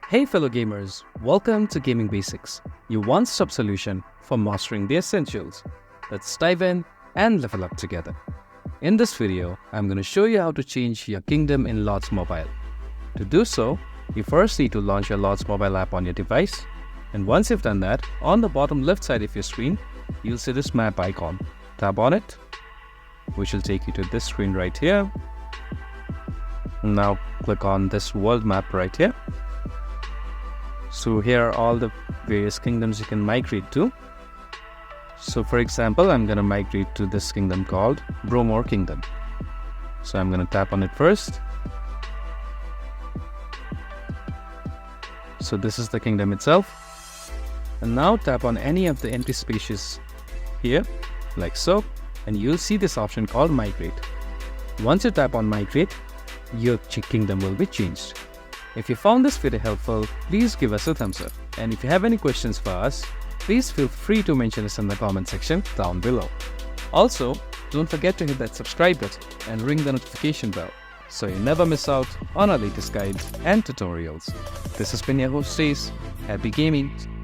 Hey fellow gamers, welcome to Gaming Basics, your one-stop solution for mastering the essentials. Let's dive in and level up together. In this video, I'm going to show you how to change your kingdom in Lords Mobile. To do so, you first need to launch your Lords Mobile app on your device. And once you've done that, on the bottom left side of your screen, you'll see this map icon. Tap on it, which will take you to this screen right here. Now click on this world map right here. So here are all the various kingdoms you can migrate to. So for example, I'm going to migrate to this kingdom called Bromore Kingdom. So I'm going to tap on it first. So this is the kingdom itself. And now tap on any of the empty spaces here, like so, and you'll see this option called Migrate. Once you tap on Migrate, your kingdom will be changed. If you found this video helpful, please give us a thumbs up. And if you have any questions for us, please feel free to mention us in the comment section down below. Also, don't forget to hit that subscribe button and ring the notification bell so you never miss out on our latest guides and tutorials. This has been your host Stace. Happy gaming!